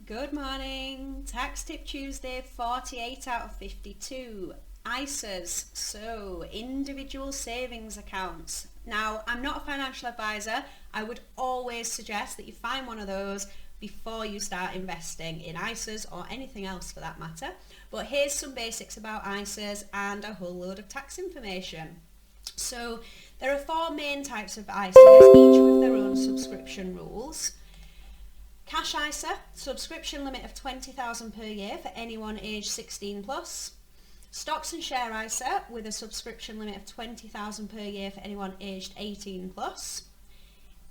Good morning. Tax Tip Tuesday, 48 out of 52. ISAs, so individual savings accounts. Now, I'm not a financial advisor. I would always suggest that you find one of those before you start investing in ISAs or anything else for that matter. But here's some basics about ISAs and a whole load of tax information. So there are four main types of ISAs, each with their own subscription rules. Cash ISA, subscription limit of $20,000 per year for anyone aged 16 plus. Stocks and share ISA with a subscription limit of $20,000 per year for anyone aged 18 plus.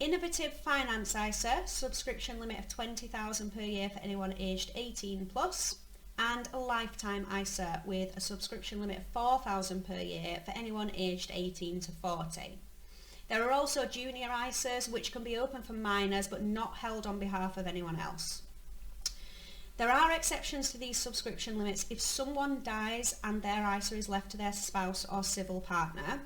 Innovative Finance ISA, subscription limit of $20,000 per year for anyone aged 18 plus. And a Lifetime ISA with a subscription limit of $4,000 per year for anyone aged 18 to 40. There are also junior ISAs which can be open for minors but not held on behalf of anyone else. There are exceptions to these subscription limits if someone dies and their ISA is left to their spouse or civil partner.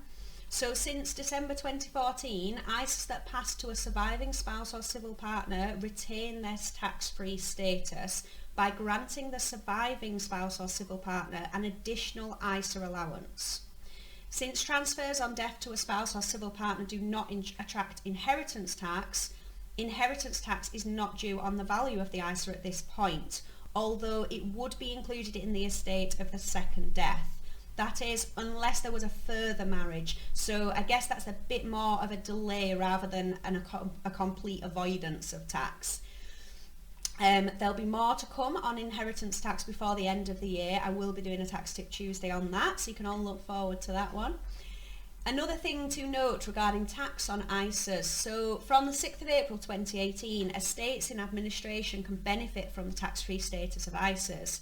So since December 2014, ISAs that pass to a surviving spouse or civil partner retain their tax-free status by granting the surviving spouse or civil partner an additional ISA allowance. Since transfers on death to a spouse or civil partner do not attract inheritance tax is not due on the value of the ISA at this point, although it would be included in the estate of the second death. That is, unless there was a further marriage. So I guess that's a bit more of a delay rather than a complete avoidance of tax. There'll be more to come on inheritance tax before the end of the year. I will be doing a Tax Tip Tuesday on that, so you can all look forward to that one. Another thing to note regarding tax on ISAs. So from the 6th of April 2018, estates in administration can benefit from the tax-free status of ISAs.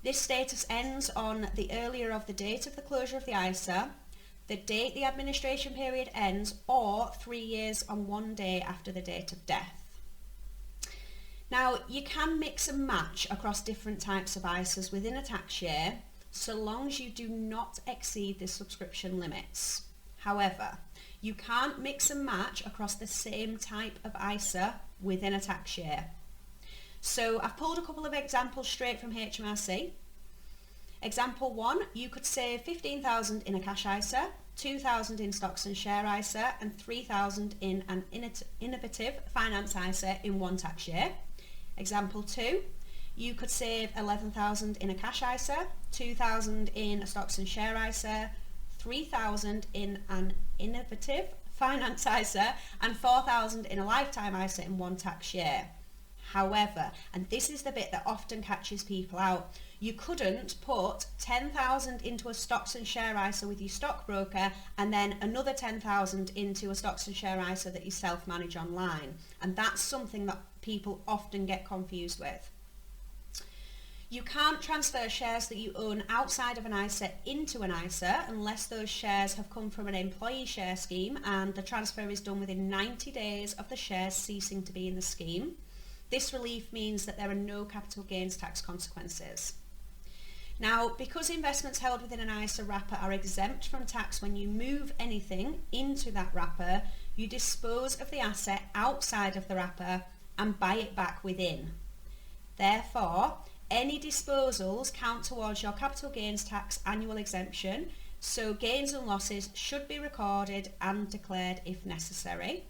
This status ends on the earlier of the date of the closure of the ISA, the date the administration period ends, or 3 years on one day after the date of death. Now, you can mix and match across different types of ISAs within a tax year, so long as you do not exceed the subscription limits. However, you can't mix and match across the same type of ISA within a tax year. So I've pulled a couple of examples straight from HMRC. Example 1, you could save $15,000 in a cash ISA, $2,000 in stocks and share ISA, and $3,000 in an innovative finance ISA in one tax year. Example 2, you could save $11,000 in a cash ISA, $2,000 in a stocks and share ISA, $3,000 in an innovative finance ISA, and $4,000 in a lifetime ISA in one tax year. However, and this is the bit that often catches people out, you couldn't put $10,000 into a stocks and share ISA with your stockbroker and then another $10,000 into a stocks and share ISA that you self-manage online. And that's something that people often get confused with. You can't transfer shares that you own outside of an ISA into an ISA unless those shares have come from an employee share scheme and the transfer is done within 90 days of the shares ceasing to be in the scheme. This relief means that there are no capital gains tax consequences. Now, because investments held within an ISA wrapper are exempt from tax when you move anything into that wrapper, you dispose of the asset outside of the wrapper and buy it back within. Therefore, any disposals count towards your capital gains tax annual exemption, so gains and losses should be recorded and declared if necessary.